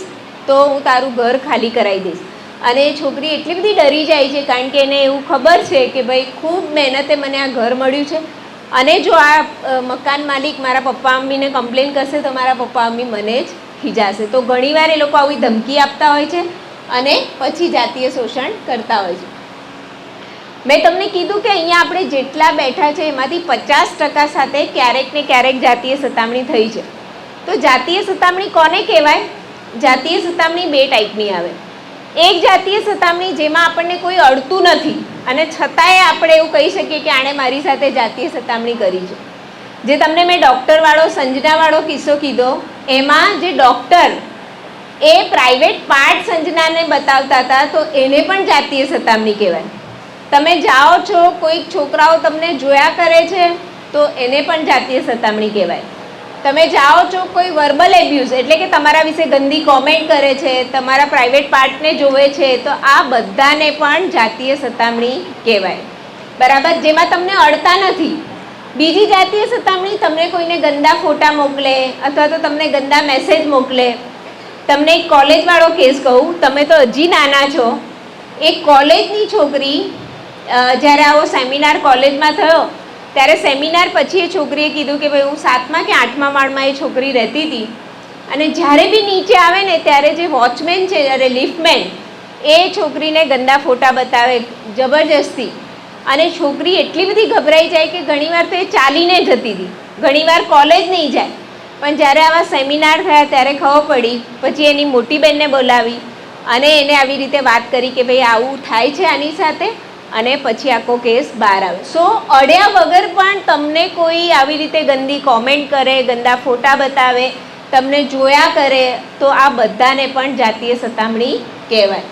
તો હું તારું ઘર ખાલી કરાવી દઈશ. અને એ છોકરી એટલી બધી ડરી જાય છે કારણ કે એને એવું ખબર છે કે ભાઈ ખૂબ મહેનતે મને આ ઘર મળ્યું છે અને જો આ મકાન માલિક મારા પપ્પા મમ્મીને કમ્પ્લેન કરશે તો મારા પપ્પા મમ્મી મને જ ખીજાશે. તો ઘણીવાર એ લોકો આવી ધમકી આપતા હોય છે અને પછી જાતીય શોષણ કરતા હોય છે. મેં તમને કીધું કે અહીંયા આપણે જેટલા બેઠા છે એમાંથી 50% સાથે ક્યારેક ને ક્યારેક જાતીય સતામણી થઈ છે. તો જાતીય સતામણી કોને કહેવાય? જાતીય સતામણી બે ટાઈપની આવે. એક જાતીય સતામણી જેમાં આપણને કોઈ અડતું નથી અને છતાંય આપણે એવું કહી શકીએ કે આણે મારી સાથે જાતીય સતામણી કરી છે. જે તમને મેં ડૉક્ટરવાળો સંજનાવાળો કિસ્સો કીધો, એમાં જે ડૉક્ટર એ પ્રાઇવેટ પાર્ટ સંજનાને બતાવતા હતા તો એને પણ જાતીય સતામણી કહેવાય. તમે જાઓ છો, કોઈક છોકરાઓ તમને જોયા કરે છે તો એને પણ જાતીય સતામણી કહેવાય. તમે જાઓ છો, કોઈ વર્બલ એબ્યુઝ એટલે કે તમારા વિશે ગંદી કોમેન્ટ કરે છે, તમારા પ્રાઇવેટ પાર્ટને જોવે છે, તો આ બધાને પણ જાતીય સતામણી કહેવાય. બરાબર, જેમાં તમને અડતા નથી. બીજી જાતીય સતામણી તમને કોઈને ગંદા ફોટા મોકલે અથવા તો તમને ગંદા મેસેજ મોકલે. તમને એક કોલેજવાળો કેસ કહું, તમે તો હજી નાના છો. એક કોલેજની છોકરી જ્યારે આવો સેમિનાર કોલેજમાં થયો ત્યારે સેમિનાર પછી એ છોકરીએ કીધું કે ભાઈ હું 7મા કે 8મા માળમાં એ છોકરી રહેતી હતી અને જ્યારે બી નીચે આવે ને ત્યારે જે વોચમેન છે, જ્યારે લિફ્ટમેન, એ છોકરીને ગંદા ફોટા બતાવે જબરજસ્તી. અને છોકરી એટલી બધી ગભરાઈ જાય કે ઘણીવાર તો એ ચાલીને જતી હતી, ઘણીવાર કોલેજ નહીં જાય. પણ જ્યારે આવા સેમિનાર થયા ત્યારે ખબર પડી, પછી એની મોટી બહેનને બોલાવી અને એને આવી રીતે વાત કરી કે ભાઈ આવું થાય છે આની સાથે, અને પછી આખો કેસ બહાર આવે. સો અડ્યા વગર પણ તમને કોઈ આવી રીતે ગંદી કોમેન્ટ કરે, ગંદા ફોટા બતાવે, તમને જોયા કરે, તો આ બધાને પણ જાતીય સતામણી કહેવાય.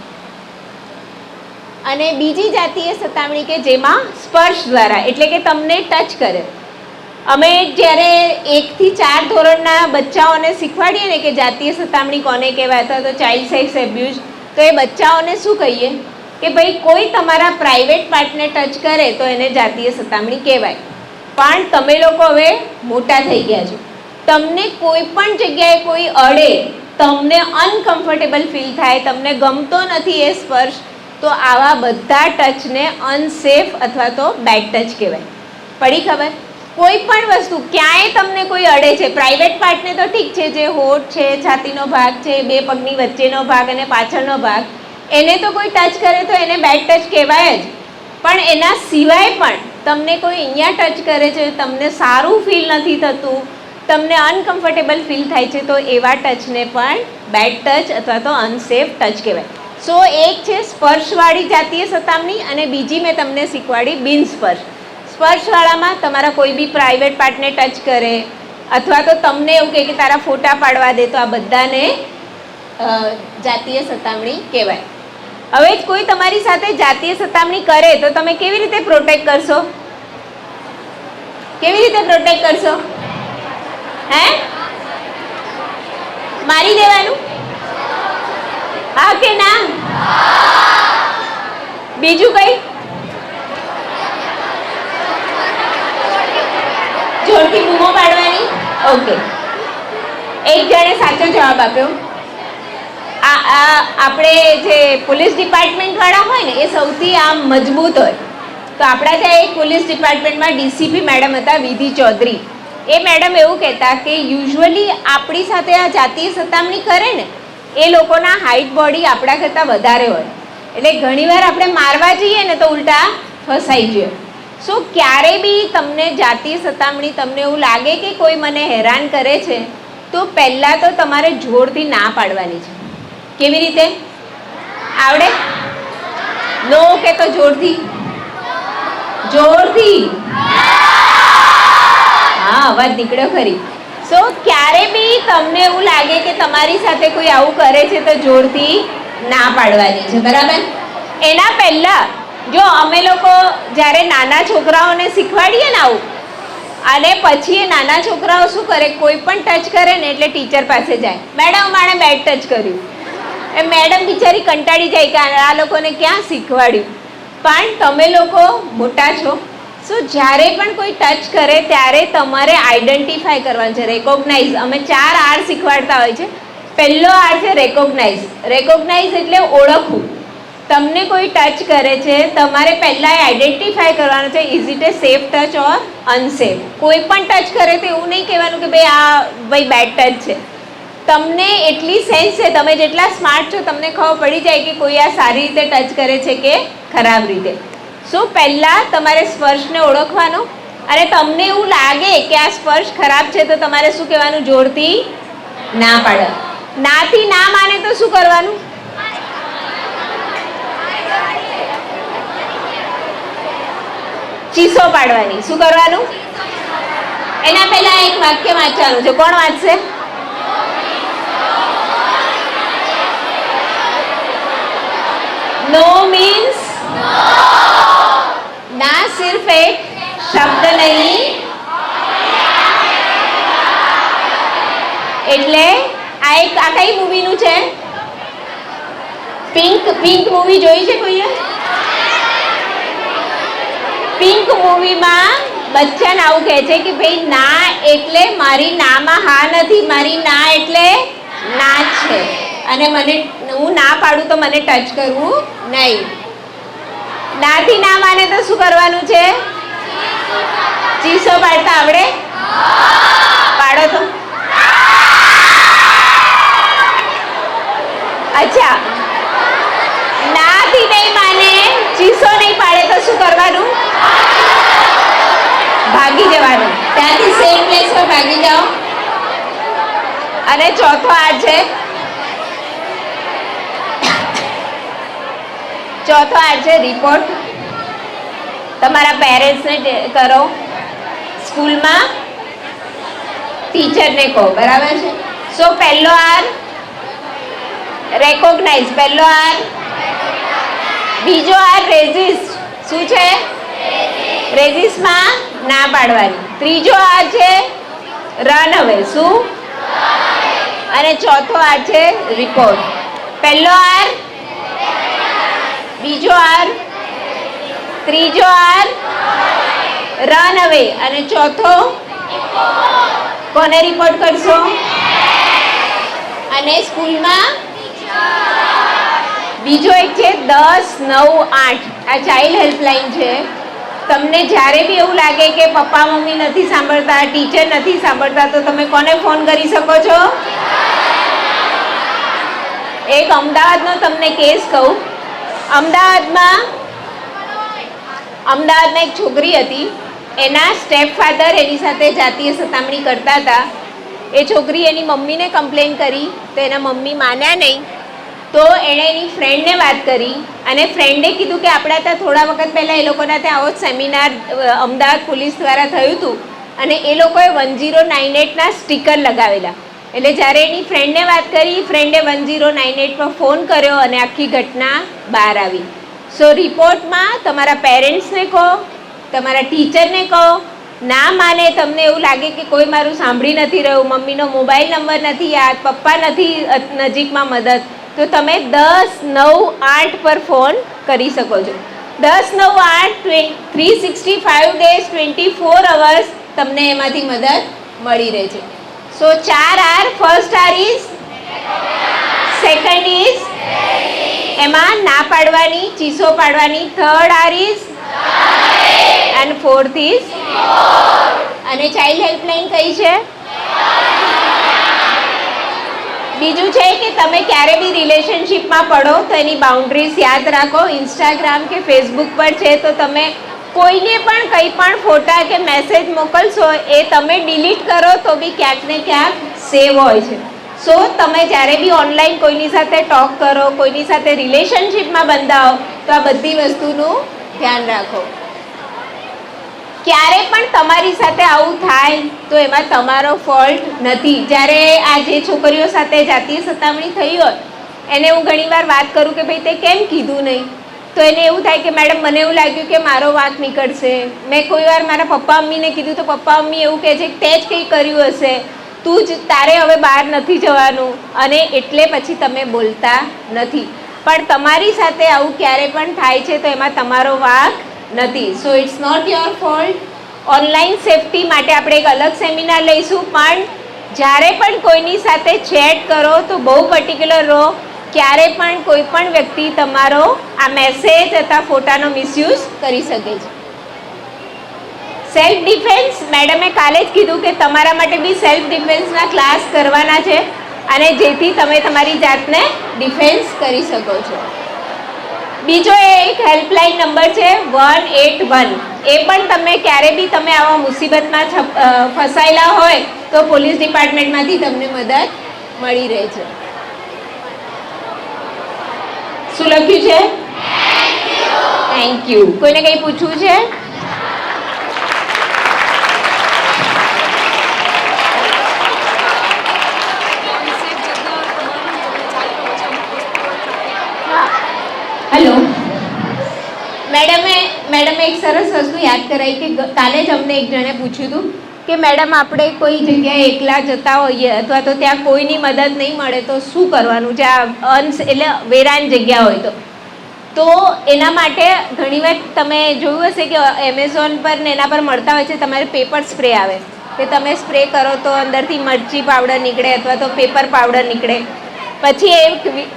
અને બીજી જાતીય સતામણી કે જેમાં સ્પર્શ દ્વારા એટલે કે તમને ટચ કરે. અમે જ્યારે 1 થી 4 ધોરણના બચ્ચાઓને શીખવાડીએ ને કે જાતીય સતામણી કોને કહેવાય અથવા તો ચાઇલ્ડ સેક્સ એબ્યુઝ, તો એ બચ્ચાઓને શું કહીએ કે ભાઈ કોઈ તમારા પ્રાઇવેટ પાર્ટને ટચ કરે તો એને જાતીય સતામણી કહેવાય. પણ તમે લોકો હવે મોટા થઈ ગયા છો, તમને કોઈ પણ જગ્યાએ કોઈ અડે, તમને અનકમ્ફર્ટેબલ ફીલ થાય, તમને ગમતો નથી એ સ્પર્શ, તો આવા બધા ટચને અનસેફ અથવા તો બેડ ટચ કહેવાય. પડી ખબર? કોઈ પણ વસ્તુ ક્યાંય તમને કોઈ અડે છે, પ્રાઇવેટ પાર્ટને તો ઠીક છે, જે હોઠ છે, છાતીનો ભાગ છે, બે પગની વચ્ચેનો ભાગ અને પાછળનો ભાગ, એને તો કોઈ ટચ કરે તો એને બેડ ટચ કહેવાય જ. પણ એના સિવાય પણ તમને કોઈ અહીંયા ટચ કરે છે, તમને સારું ફીલ નથી થતું, તમને અનકમ્ફર્ટેબલ ફીલ થાય છે, તો એવા ટચને પણ બેડ ટચ અથવા તો અનસેફ ટચ કહેવાય. સો એક છે સ્પર્શવાળી જાતીય સતામણી અને બીજી મેં તમને શીખવાડી બિનસ્પર્શ. સ્પર્શવાળામાં તમારા કોઈ બી પ્રાઇવેટ પાર્ટને ટચ કરે અથવા તો તમને એવું કહે કે તારા ફોટા પાડવા દે, તો આ બધાને જાતીય સતામણી કહેવાય. હવે જ કોઈ તમારી સાથે જાતીય સતામણી કરે તો તમે કેવી રીતે પ્રોટેક્ટ કરશો? કેવી રીતે પ્રોટેક્ટ કરશો? હે? મારી દેવાનું? હા કે ના? બીજું કઈ? જોરથી બૂમો પાડવાની? ઓકે, એક જણે સાચો જવાબ આપ્યો. આપણે જે પોલીસ ડિપાર્ટમેન્ટ વાળા હોય ને એ સૌથી આમ મજબૂત હોય. તો આપણા ત્યાં એક પોલીસ ડિપાર્ટમેન્ટમાં ડીસીપી મેડમ હતા, વિધિ ચૌધરી. એ મેડમ એવું કહેતા કે યુઝ્યુઅલી આપણી સાથે આ જાતીય સતામણી કરે ને એ લોકોના હાઇટ બોડી આપણા કરતાં વધારે હોય, એટલે ઘણીવાર આપણે મારવા જઈએ ને તો ઉલટા ફસાઈ જઈએ. સો ક્યારે બી તમને જાતીય સતામણી, તમને એવું લાગે કે કોઈ મને હેરાન કરે છે, તો પહેલાં તો તમારે જોરથી ના પાડવાની છે. કેવી રીતે આવડે? નો કે તો જોરથી? જોરથી. હા, અવાજ નીકળ્યો ખરી. સો ક્યારે બી તમને એવું લાગે કે તમારી સાથે કોઈ આવું કરે છે તો જોરથી ના પાડવાની છે, બરાબર? એના પહેલાં જો અમે લોકો જ્યારે નાના છોકરાઓને શીખવાડીએ ને આવું, અને પછી એ નાના છોકરાઓ શું કરે, કોઈ પણ ટચ કરે ને એટલે ટીચર પાસે જાય, મેડમ માણે બેડ ટચ કર્યું. એ મેડમ બિચારી કંટાળી જાય કે આ લોકોને ક્યાં શીખવાડ્યું. પણ તમે લોકો મોટા છો, સો જ્યારે પણ કોઈ ટચ કરે ત્યારે તમારે આઈડેન્ટિફાય કરવાનું છે, રેકોગ્નાઇઝ. અમે 4 આર શીખવાડતા હોય છે. પહેલો આર છે રેકોગ્નાઇઝ. રેકોગ્નાઇઝ એટલે ઓળખવું. તમને કોઈ ટચ કરે છે, તમારે પહેલાં આઈડેન્ટિફાય કરવાનું છે, is it A safe touch or unsafe. કોઈ પણ ટચ કરે તો એવું નહીં કહેવાનું કે ભાઈ આ ભાઈ બેડ ટચ છે. તમને એટલી સેન્સ છે, તમે જેટલા સ્માર્ટ છો તમને ખબર પડી જાય કે કોઈ આ સારી રીતે ટચ કરે છે કે ખરાબ રીતે. સો પહેલાં તમારે સ્પર્શને ઓળખવાનો, અને તમને એવું લાગે કે આ સ્પર્શ ખરાબ છે તો તમારે શું કહેવાનું? જોરથી ના પાડો. નાથી ના માને તો શું કરવાનું? ચીસો પાડવાની. શું કરવાનું? એના પહેલા એક વાક્ય વાંચવાનું છે. કોણ વાંચશે? નો મીન્સ ના સિર્ફ એક શબ્દ નહીં, એટલે આ કઈ મૂવીનું છે? પિંક. પિંક મૂવી જોઈ છે કોઈએ? પિંક મૂવીમાં બચ્ચન આવું કહે છે કે ભાઈ ના એટલે મારી નામાં હા નથી, મારી ના એટલે ના છે, અને મને હું ના પાડું તો મને ટચ કરવું નહીં. નાથી ના માને તો શું કરવાનું છે? ચીસો પાડતા આવડે? પાડો તો. અચ્છા, નાથી નહીં માને, ચીસો નહીં પાડે તો શું કરવાનું? ભાગી જવાનું. ત્યાંથી સેમ પ્લેસ પર ભાગી જાઓ. અને ચોથો આર છે, ચોથો આર છે રિપોર્ટ. તમારા પેરેન્ટ્સને કરો, સ્કૂલમાં ટીચરને કહો, બરાબર છે? સો પહેલો આર રેકોગ્નાઇઝ, પહેલો આર. બીજો આર રેઝિસ્ટ. શું છે? રેઝિસ્ટમાં ના પાડવાની. ત્રીજો આર છે રન અવે. શું? અને ચોથો આર છે રિપોર્ટ. પહેલો આર, બીજો આર, ત્રીજો આર, રન અવે. અને ચોથો કોને રિપોર્ટ કરશો? અને સ્કૂલમાં બીજો એક છે 10 9 8. આ ચાઇલ્ડ હેલ્પલાઇન છે. તમને જ્યારે બી એવું લાગે કે પપ્પા મમ્મી નથી સાંભળતા, ટીચર નથી સાંભળતા, તો તમે કોને ફોન કરી શકો છો? એક અમદાવાદનો તમને કેસ કહું. અમદાવાદમાં એક છોકરી હતી, એના સ્ટેપ ફાધર એની સાથે જાતીય સતામણી કરતા હતા. એ છોકરી એની મમ્મીને કમ્પ્લેન કરી તો એના મમ્મી માન્યા નહીં. તો એણે એની ફ્રેન્ડને વાત કરી અને ફ્રેન્ડે કીધું કે આપણા ત્યાં થોડા વખત પહેલાં એ લોકોના ત્યાં આવો જ સેમિનાર અમદાવાદ પોલીસ દ્વારા થયું હતું અને એ લોકોએ 1098ના સ્ટીકર લગાવેલા. એટલે જ્યારે એની ફ્રેન્ડને વાત કરી, ફ્રેન્ડે 1098 પર ફોન કર્યો અને આખી ઘટના બહાર આવી. સો રિપોર્ટમાં તમારા પેરેન્ટ્સને કહો, તમારા ટીચરને કહો. ના માને, તમને એવું લાગે કે કોઈ મારું સાંભળી નથી રહ્યું, મમ્મીનો મોબાઈલ નંબર નથી યાદ, પપ્પા નથી નજીકમાં મદદ, તો તમે 10 9 8 પર ફોન કરી શકો છો. 10 9 8 365 ડેઝ 24 અવર્સ તમને એમાંથી મદદ મળી રહે છે. સો 4 R. First R is, second is એમાં ના પાડવાની, ચીસો પાડવાની. Third R is and fourth is. અને ચાઇલ્ડ હેલ્પલાઇન કઈ છે? બીજું છે કે તમે ક્યારે બી રિલેશનશિપમાં પડો તો એની બાઉન્ડ્રીઝ યાદ રાખો. ઇન્સ્ટાગ્રામ કે ફેસબુક પર છે તો તમે કોઈને પણ કંઈ પણ ફોટા કે મેસેજ મોકલશો એ તમે ડિલીટ કરો તો બી ક્યાંક ને ક્યાંક સેવ હોય છે. સો તમે જ્યારે બી ઓનલાઈન કોઈની સાથે ટોક કરો, કોઈની સાથે રિલેશનશિપમાં બંધાઓ તો આ બધી વસ્તુનું ધ્યાન રાખો. ક્યારે પણ તમારી સાથે આવું થાય તો એમાં તમારો ફોલ્ટ નથી. જ્યારે આ જે છોકરીઓ સાથે જાતીય સતામણી થઈ હોય એને હું ઘણીવાર વાત કરું કે ભાઈ તે કેમ કીધું નહીં, તો એને એવું થાય કે મેડમ મને એવું લાગ્યું કે મારો વાંક નીકળશે. મેં કોઈ વાર મારા પપ્પા મમ્મીને કીધું તો પપ્પા મમ્મી એવું કહે છે કે તે જ કંઈ કર્યું હશે, તું જ, તારે હવે બહાર નથી જવાનું, અને એટલે પછી તમે બોલતા નથી. પણ તમારી સાથે આવું ક્યારે પણ થાય છે તો એમાં તમારો વાંક નથી. So it's not your fault. Online safety માટે આપણે એક અલગ સેમિનાર લઈશું, પણ જ્યારે પણ કોઈની સાથે ચેટ કરો તો બહુ પર્ટિક્યુલર રહો. ક્યારે પણ કોઈ પણ વ્યક્તિ તમારો આ મેસેજ અથવા ફોટાનો મિસયુઝ કરી શકે છે. સેલ્ફ ડિફેન્સ, મેડમે કાલે જ કીધું કે તમારા માટે બી સેલ્ફ ડિફેન્સના ક્લાસ કરવાના છે, અને જેથી તમે તમારી જાતને ડિફેન્સ કરી શકો છો. બીજો એક હેલ્પલાઇન નંબર છે 181. એ પણ તમે ક્યારે બી તમે આવા મુસીબતમાં ફસાયેલા હોય તો પોલીસ ડિપાર્ટમેન્ટમાંથી તમને મદદ મળી રહે છે. શું લખ્યું છે? Thank you. કોઈને કંઈ પૂછવું છે? હેલો, મેડમે એક સરસ વસ્તુ યાદ કરાવી કે કાલે જ અમને એક જણે પૂછ્યું હતું કે મેડમ આપણે કોઈ જગ્યાએ એકલા જતા હોઈએ અથવા તો ત્યાં કોઈની મદદ નહીં મળે તો શું કરવાનું, જ્યાં એટલે વેરાન જગ્યા હોય તો એના માટે ઘણીવાર તમે જોયું હશે કે એમેઝોન પર ને એના પર મળતા હોય છે, તમારે પેપર સ્પ્રે આવે કે તમે સ્પ્રે કરો તો અંદરથી મરચી પાવડર નીકળે અથવા તો પેપર પાવડર નીકળે. પછી એ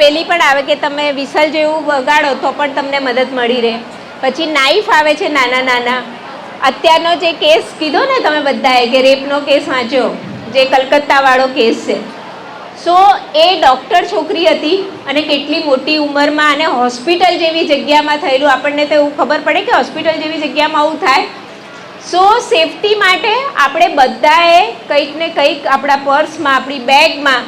પેલી પણ આવે કે તમે વિસલ જેવું વગાડો તો પણ તમને મદદ મળી રહે. પછી નાઈફ આવે છે નાના નાના. અત્યારનો જે કેસ કીધો ને તમે બધાએ કે રેપનો કેસ વાંચ્યો, જે કલકત્તાવાળો કેસ છે. સો એ ડૉક્ટર છોકરી હતી અને કેટલી મોટી ઉંમરમાં, અને હોસ્પિટલ જેવી જગ્યામાં થયેલું. આપણને તો એવું ખબર પડે કે હોસ્પિટલ જેવી જગ્યામાં આવું થાય. સો સેફટી માટે આપણે બધાએ કંઈક ને કંઈક આપણા પર્સમાં, આપણી બેગમાં,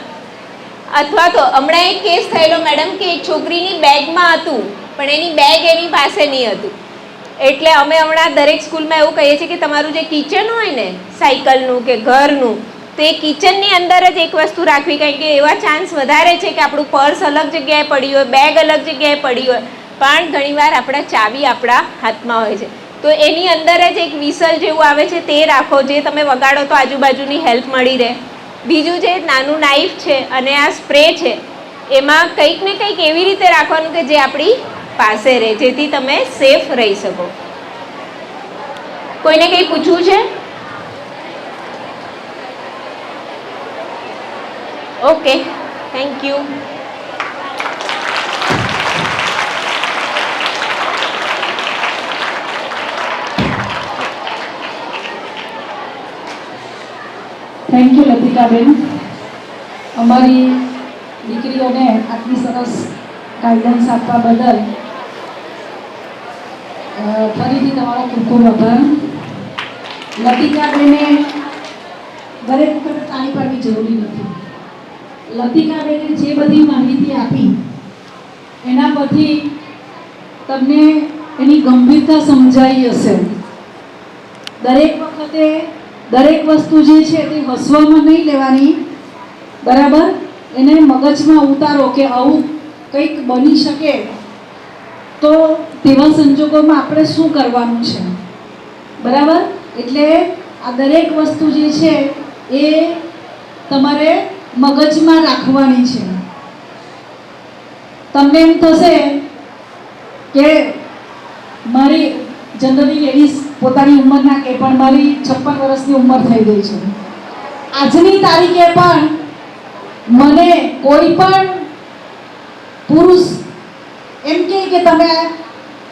અથવા તો હમણાં એક કેસ થયેલો મેડમ કે એક છોકરીની બેગમાં હતું પણ એની બેગ એની પાસે નહીં હતું. એટલે અમે હમણાં દરેક સ્કૂલમાં એવું કહીએ છીએ કે તમારું જે કિચન હોય ને સાયકલનું કે ઘરનું, તો એ કિચનની અંદર જ એક વસ્તુ રાખવી, કારણ કે એવા ચાન્સ વધારે છે કે આપણું પર્સ અલગ જગ્યાએ પડી હોય, બેગ અલગ જગ્યાએ પડી હોય, પણ ઘણીવાર આપણા ચાવી આપણા હાથમાં હોય છે. તો એની અંદર જ એક વિસલ જેવું આવે છે તે રાખો, જે તમે વગાડો તો આજુબાજુની હેલ્પ મળી રહે. બીજું જે નાનું નાઈફ છે અને આ સ્પ્રે છે એમાં કંઈક ને કંઈક એવી રીતે રાખવાનું કે જે આપણી પાસે રહે, જેથી તમે સેફ રહી શકો. કોઈને કંઈ પૂછવું છે? Okay, thank you. Thank you Latikaben, અમારી દીકરીઓને આટલી સરસ ગાઈડન્સ આપવા બદલ ફરીથી તમારો ખૂબ ખૂબ આભાર. લતિકાબેને દરેક વખતે તાળી પાડવી જરૂરી નથી. લતિકાબેને જે બધી માહિતી આપી એના પરથી તમને એની ગંભીરતા સમજાઈ હશે. દરેક વખતે દરેક વસ્તુ જે છે તે હસવામાં નહીં લેવાની, બરાબર? એને મગજમાં ઉતારો કે આવું કંઈક બની શકે તો તેવા સંજોગોમાં આપણે શું કરવાનું છે, બરાબર? એટલે આ દરેક વસ્તુ જે છે એ તમારે મગજમાં રાખવાની છે. તમને એમ થશે કે મારી જનરલી લેડીઝ પોતાની ઉંમર ના કે પણ મારી 56 વર્ષની ઉંમર થઈ ગઈ છે. આજની તારીખે પણ મને કોઈ પણ પુરુષ એમ કહે કે તમે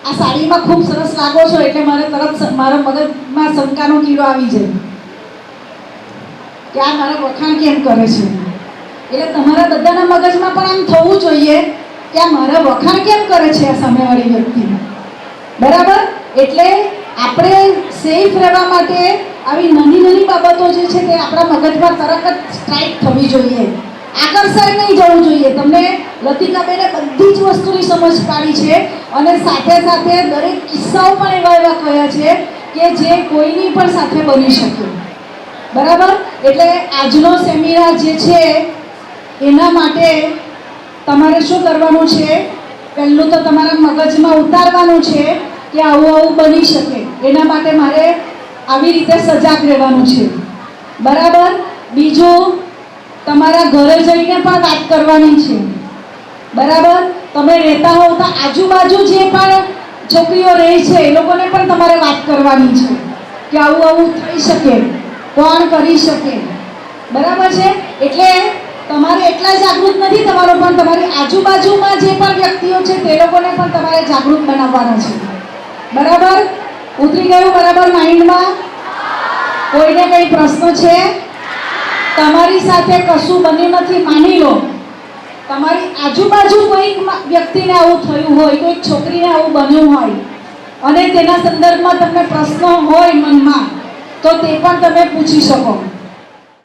આ સાડીમાં ખૂબ સરસ લાગો છો એટલે મારે તરત મારા મગજમાં શંકાનો કીડો આવી જાય કે આ મારા વખાણ કેમ કરે છે. એટલે તમારા બધાના મગજમાં પણ એમ થવું જોઈએ કે આ મારા વખાણ કેમ કરે છે આ સામેવાળી વ્યક્તિ, બરાબર? એટલે આપણે સેફ રહેવા માટે આવી નાની નાની બાબતો જે છે તે આપણા મગજમાં તરત જ સ્ટ્રાઇક થવી જોઈએ, આકર્ષાઈ નહીં જવું જોઈએ. તમને લતિકાબેને બધી જ વસ્તુની સમજ પાડી છે અને સાથે સાથે દરેક કિસ્સાઓ પણ એવા કહ્યા છે કે જે કોઈની પણ સાથે બની શકે, બરાબર? એટલે આજનો સેમિનાર જે છે એના માટે તમારે શું કરવાનું છે? પહેલું તો તમારા મગજમાં ઉતારવાનું છે કે આવું આવું બની શકે. એના માટે મારે આવી રીતે સજાગ રહેવાનું છે, બરાબર? બીજું, તમારા ઘરે જઈને પણ વાત કરવાની છે, બરાબર? તમે રહેતા હોવ તો આજુબાજુ જે પણ છોકરીઓ રહે છે એ લોકોને પણ તમારે વાત કરવાની છે કે આવું આવું થઈ શકે, કોણ કરી શકે, બરાબર છે? એટલે તમારે એકલા જાગૃત નથી તમારો, પણ તમારી આજુબાજુમાં જે પણ વ્યક્તિઓ છે તે લોકોને પણ તમારે જાગૃત બનાવવાના છે, બરાબર? ઉતરી ગયું બરાબર માઇન્ડમાં? કોઈને કંઈ પ્રશ્ન છે? તમારી સાથે કશું બન્યું નથી, માની લો તમારી આજુબાજુ કોઈક વ્યક્તિને આવું થયું હોય, કોઈક છોકરીને આવું બન્યું હોય અને તેના સંદર્ભમાં તમને પ્રશ્ન હોય મનમાં તો તે પણ તમે પૂછી શકો.